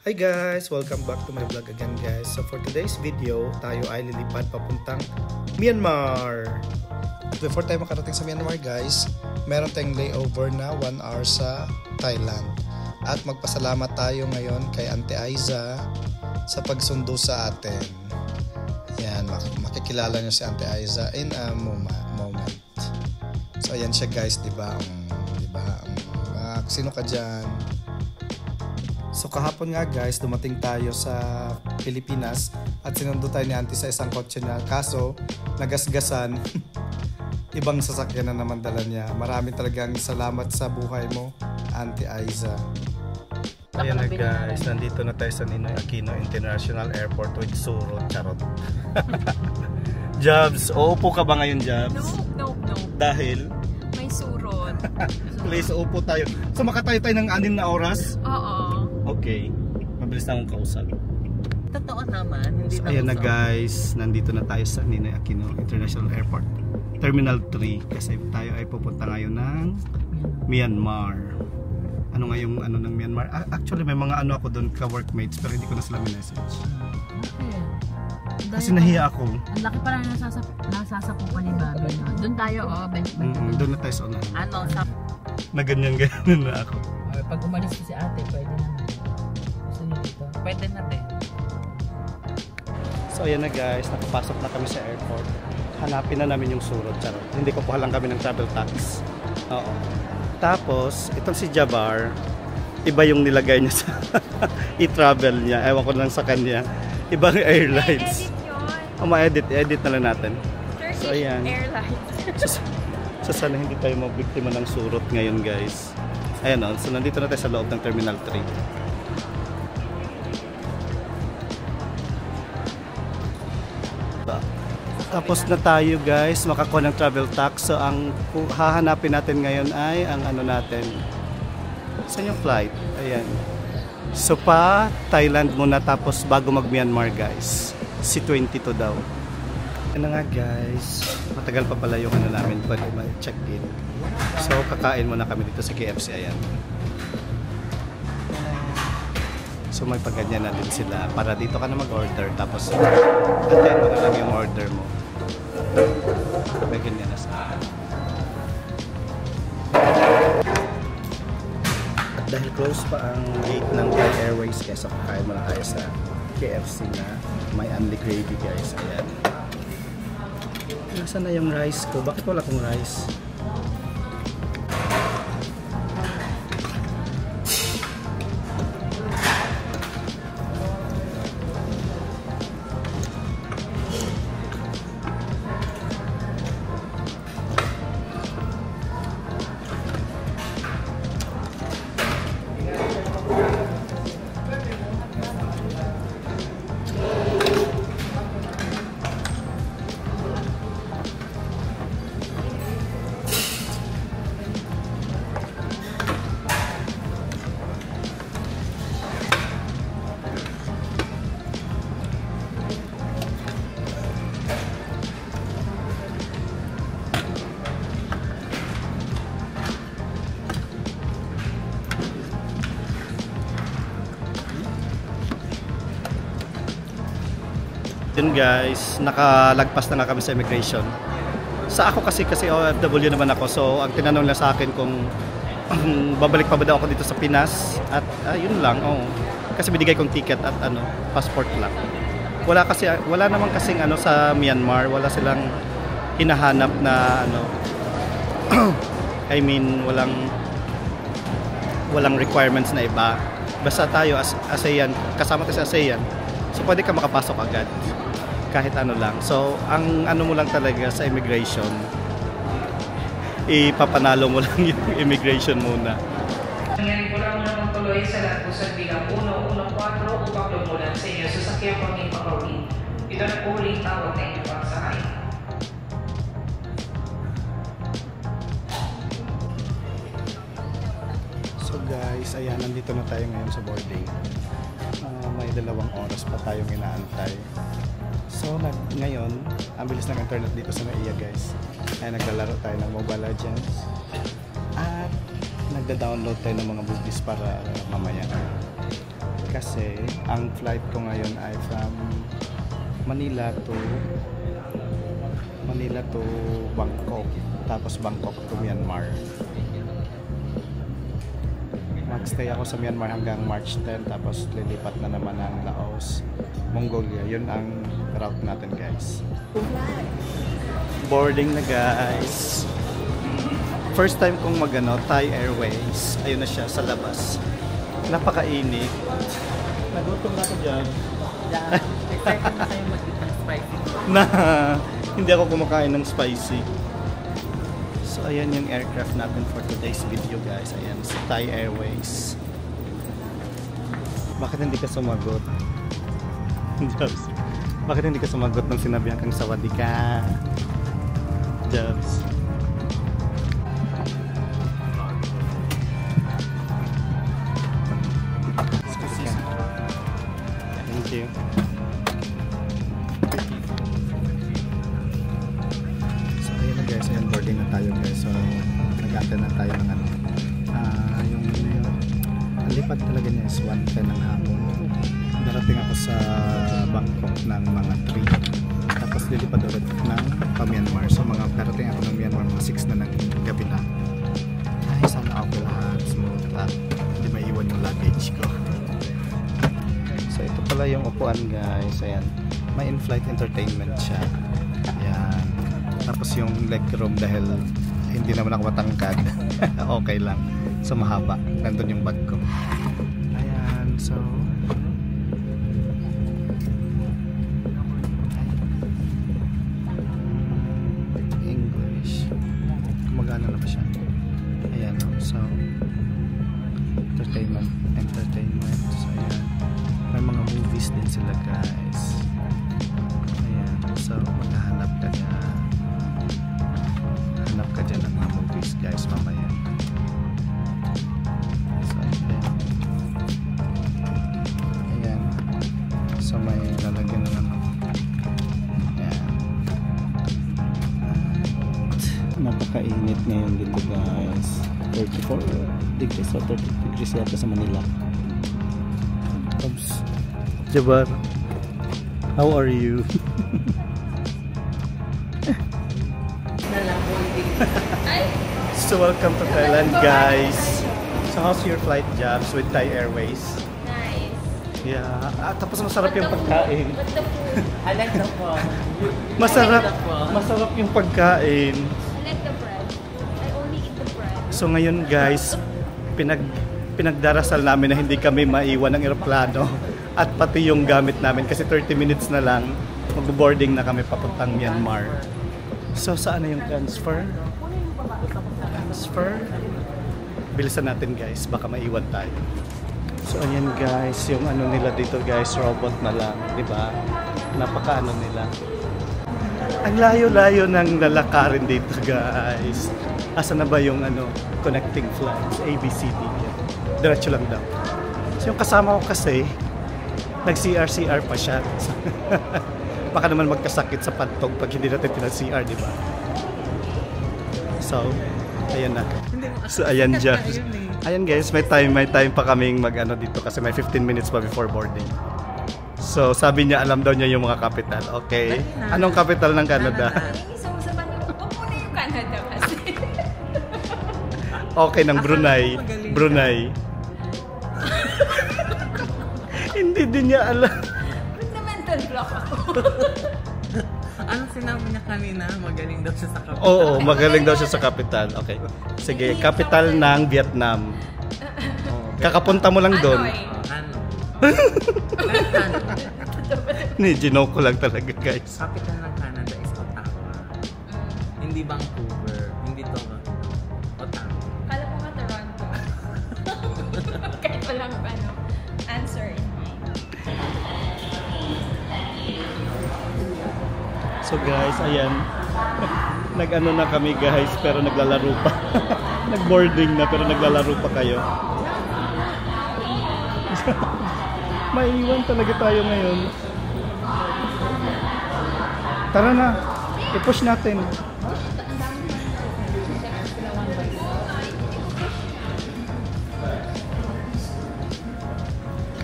Hi guys! Welcome back to my vlog again guys. So for today's video, tayo ay lilipad papuntang Myanmar. Before tayo makarating sa Myanmar guys, meron tayong layover na 1 hour sa Thailand. At magpasalamat tayo ngayon kay Auntie Aiza sa pagsundo sa atin. Yan, makikilala nyo si Auntie Aiza in a moment. So ayan siya guys, diba? Sino ka dyan? So kahapon nga guys, dumating tayo sa Pilipinas at sinundo tayo ni Auntie sa isang kotse niya. Kaso, nagasgasan. Ibang sasakyan na naman dala niya. Maraming talagang salamat sa buhay mo, Auntie Aiza. Ayan na guys, nandito na tayo sa Ninoy Aquino International Airport with Surot. Charot. Jobs, uupo ka ba ngayon, Jobs? No. Dahil? May surot. Please, uupo tayo. So makatayo tayo ng 6 na oras? Oo. Okay. Mabilis na akong kausap. Totoo naman. So, ayan na guys, nandito na tayo sa Ninoy Aquino International Airport. Terminal 3. Kasi tayo ay pupunta ngayon ng Myanmar. Ano nga yung ano ng Myanmar? Actually may mga ano ako doon ka-workmates pero hindi ko na sila message. Okay. Kasi nahiya ako. Ang laki pala nasasakupan ni Bobby. Doon tayo, Doon na tayo sa unahan. Ano, sa... Na ganyan na ako. Pag umalis si ate, pwede naman. Gusto niyo dito? Pwede na din. So ayan na guys, nakapasok na kami sa airport. Hanapin na namin yung surot. Charot. Hindi ko lang kami ng travel tax. Oo. Tapos, itong si Jabar, iba yung nilagay niya sa i-travel niya. Ewan ko lang sa kanya. Ibang airlines. Ma-edit na lang natin. So ayan. Airlines. So sana hindi tayo mabiktima ng surot ngayon guys. Ayan o, so nandito na tayo sa loob ng Terminal 3. Tapos na tayo guys, makakuha ng travel tax. So ang hahanapin natin ngayon ay ang ano natin. Saan yung flight? Ayan. So pa Thailand muna tapos bago mag Myanmar guys. C22 daw. Ano nga guys, matagal pa pala yung ano namin pwede ma-check in. So kakain muna kami dito sa KFC. Ayan. So may pagganyan na din sila para dito ka na mag-order tapos antayin mo na lang yung order mo. May ganyan na sila. At dahil close pa ang gate ng Thai Airways kaya so kakain muna tayo sa KFC na may unli gravy guys. Ayan. Nasaan na yung rice ko? Bakit wala kong rice? Yun guys, nakalagpas na nga kami sa immigration. Sa ako kasi OFW naman ako. So ang tinanong lang sa akin kung babalik pa ba daw ako dito sa Pinas. At yun lang. Kasi binigay kong ticket at passport lang. Wala naman kasing sa Myanmar, wala silang hinahanap na I mean walang requirements na iba. Basta tayo as ASEAN, kasama tayo sa ASEAN. So pwede ka makapasok agad. Kahit ano lang. So, ang mo lang talaga sa immigration, ipapanalo mo lang yung immigration muna. Nangyari po lang muna magtuloy sa Lagpusan bilang 114 upang lumulan sa inyo sa sakyang panging pakawin. Ito na po uling tawag na inyong pagsakay. So guys, ayan, nandito na tayo ngayon sa boarding. May 2 oras pa tayong inaantay. So ngayon, ang bilis ng internet dito sa NAIA guys. Ay naglalaro tayo ng Mobile Legends. At nagda-download tayo ng mga movies para mamaya. Kasi ang flight ko ngayon ay from Manila to Bangkok, tapos Bangkok to Myanmar. Magstay ako sa Myanmar hanggang March 10, tapos lilipat na naman ng Laos, Mongolia. Yun ang route natin, guys. Boarding na, guys. First time kong Thai Airways. Ayun na siya sa labas. Napakainit. Nagutom na ako dyan. Excited na kayo mag-eat ng spicy. Na hindi ako kumakain ng spicy. So ayan yung aircraft natin for today's video, guys. Ayan, sa Thai Airways. Bakit hindi ka sumagot? Jobs. Bakit hindi ka sumagot nung sinabihan kang sawadi ka? Jobs. Thank you. So ayun na, guys, ayan, boarding na tayo, guys. So nag-attend na tayo ng yung lipat talaga niya is 1:10 ng hapon. Darating ako sa Bangkok ng mga 3, tapos lilipad ulit ng Myanmar. So darating ako ng Myanmar mga 6 na ng gabi na. Ay, sana okay lahat, smooth at hindi maiwan yung luggage ko. So ito pala yung upuan, guys. Ayan, may in-flight entertainment siya. Ayan. Tapos yung leg room, dahil hindi naman ako matangkad, okay lang. So mahaba. Nandun yung bag ko. Ayan. So English. Gumagana na ba siya? Ayan. So entertainment. So ayan. May mga movies din sila, guys. Ayan. So maghahanap ka dyan. Hanap ka dyan ng mga movies, guys, mamaya. So ayan. Ayan. So may lalagyan na naman. Ayan. At napakainit ngayon dito, guys. 34 degrees or 30 degrees yata sa Manila. Oops. Jabar, how are you? So welcome to Thailand, guys. So how's your flight jobs with Thai Airways? Nice. Yeah. Tapos masarap yung pagkain. But the food, I like the food. Masarap yung pagkain. I like the bread. I only eat the bread. So ngayon, guys, pinagdarasal namin na hindi kami maiwan ng eroplano at pati yung gamit namin kasi 30 minutes na lang mag-boarding na kami papuntang Myanmar. So saan na yung transfer? Bilisan natin, guys, baka maiwan tayo. So ayan, guys, yung ano nila dito, guys, robot na lang, di ba? Napaka ano nila. Ang layo-layo ng lalakarin dito, guys. Asa na ba yung connecting flights, ABCD? Diretso lang daw. So yung kasama ko kasi nag-CR pa siya. Baka naman magkasakit sa pantog pag hindi natin pinag-CR, di ba? So ayan na. So ayan dyan. Ayan, guys, may time pa kaming dito kasi may 15 minutes pa before boarding. So sabi niya alam daw niya yung mga capital. Okay. Anong capital ng Canada? Isang-usapan niyo. Huwag muna yung Canada kasi. Okay, ng Brunei. Hindi din niya alam. Fundamental block ako. Anong sinabi niya kanina? Magaling daw siya sa capital. Oo, magaling daw siya sa capital. Okay. Sige, capital ng Vietnam. Kakapunta mo lang doon. Ano? Ginoke ko lang talaga, guys. Capital ng Canada is Ottawa. Hindi Vancouver. Hindi Toronto. Ottawa. Kala ko nga Toronto. Kahit walang answer in mind. So guys, ayan. Nag-ano na kami, guys, pero naglalaro pa. Nag-boarding na pero naglalaro pa kayo. Maiiwan talaga tayo ngayon. Tara na. I-push natin.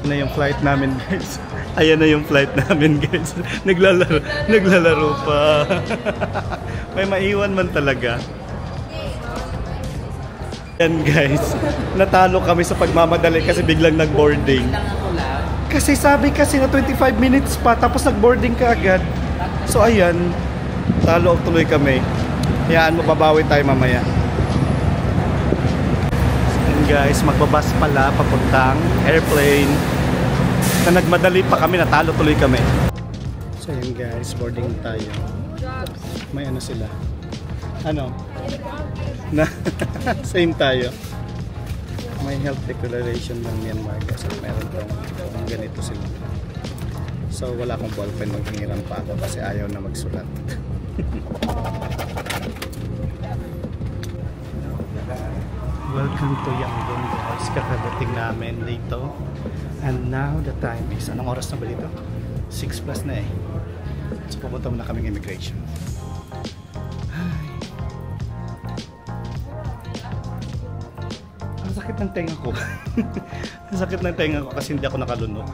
na yung flight namin, guys. Ayan na yung flight namin, guys. Naglalaro pa. May maiwan man talaga. Yan, guys. Natalo kami sa pagmamadali kasi biglang nag-boarding. Kasi sabi kasi na 25 minutes pa tapos nag-boarding ka agad. So ayan, talo tuloy kami. Hayaan mo, babawi tayo mamaya. Guys, magbabas pala papuntang airplane na nagmadali pa kami, natalo tuloy kami. So yun guys, boarding tayo. May ano sila, ano na same tayo, may health declaration ng Myanmar kasi meron tong ganito sila. So wala akong ballpen, maghingiran pa ako kasi ayaw na magsulat. Welcome to Yangon, guys. Kakadating namin dito. And now the time is, anong oras na ba dito? 6 plus na eh. So pupunta muna kaming immigration. Ay. Ang sakit ng tenga ko. Ang sakit ng tenga ko kasi hindi ako nakalunok.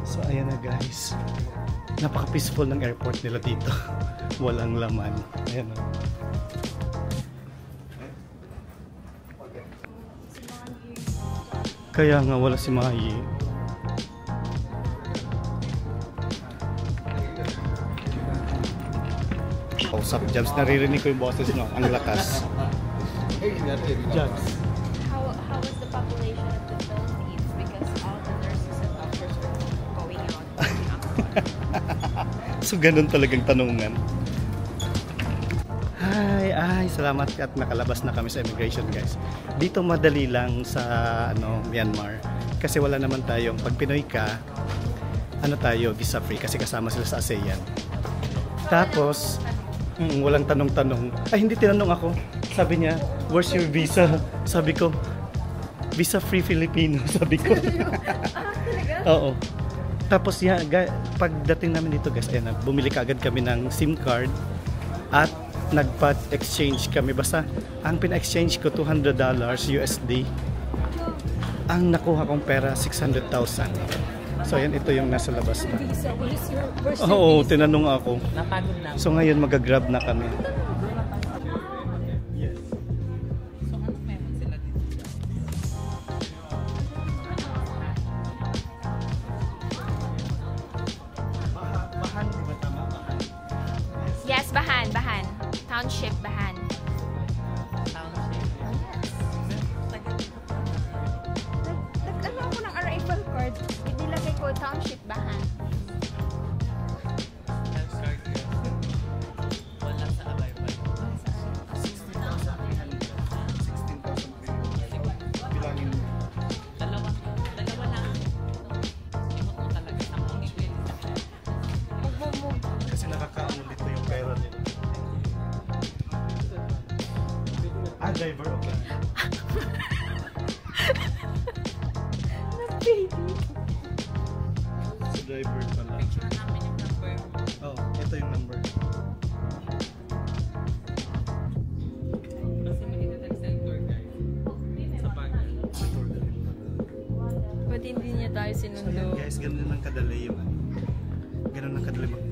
So ayan na guys. Napaka-peaceful ng airport nila dito. Walang laman. Ayan o. Kaya nga wala si Mahi. Kausap Jabs, naririnig ko yung boses nyo. Ang lakas. Jabs. How was the population of the Philippines? Because all the nurses and doctors were going out. So ganun talagang tanungan. Ay, salamat at nakalabas na kami sa immigration, guys. Dito madali lang sa Myanmar kasi wala naman tayong, pag Pinoy ka, tayo visa free kasi kasama sila sa ASEAN. Tapos walang tanong-tanong. Ay, hindi tinanong ako. Sabi niya, where's your visa? Sabi ko, visa free Filipino, sabi ko. Oo. Tapos pagdating namin dito, guys, ayan, bumili kaagad kami ng SIM card at nagpa-exchange kami. Basta ang pina-exchange ko $200 USD. Ang nakuha kong pera 600,000. So ayan, ito yung nasa labas na. Oo, tinanong ako. Napagod na. So ngayon mag-grab na kami. Yes. So ano meron sila dito? Bahan, di ba tama? Bahan. Yes, Bahan. Township Bahan. Nag-ano ako ng arrival card. Nilagay ko Township Bahan. Wala sa arrival. 16,300. Bilangin mo. Dalawa lang. Simot mo talaga sa mga Kasi nakakaano dito yung pera nila. Driver, okay. Si driver pala. picture namin yung number. Oh, ito yung number. Kasi may ita-text tour guide. Sa bag. Ba't hindi niya tayo So sinundo? yan guys, ganun lang kadali yung ganun lang kadali mag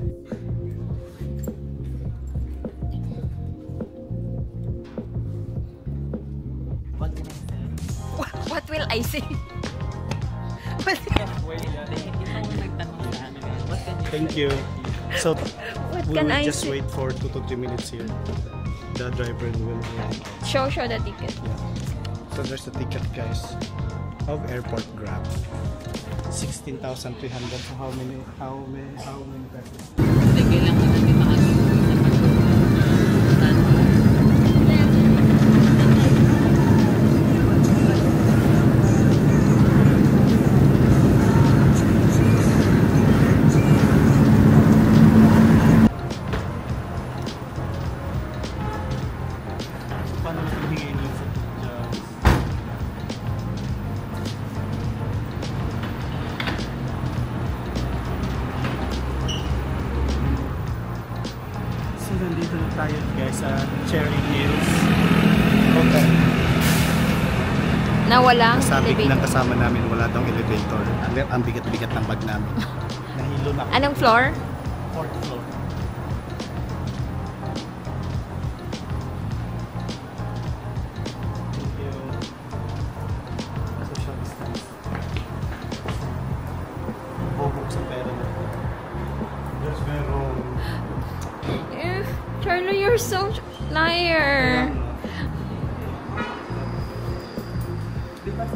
What will I say? Thank you. So we can will I just say? wait for 2 to 3 minutes here. The driver will Show the ticket. yeah. So there's the ticket, guys, of airport Grab. 16,300. So how many pesos? Kasi kailangan natin maagad sa Paano hingin yung sa So nandito na tayo guys sa Cherry Hills Hotel. Na walang Sabi ng elevator. kasama namin, wala daw elevator. Ang bigat-bigat ng bag namin. Nahilo na. Anong floor? 4th floor. Thank you. Social distance. Bubok sa pera mo. There's meron. Charlie, you're so liar.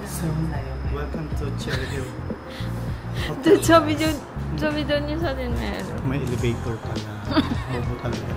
So, welcome to Cherry Hill. Sabi doon niya sa atin meron. May elevator pala. Bobo talaga.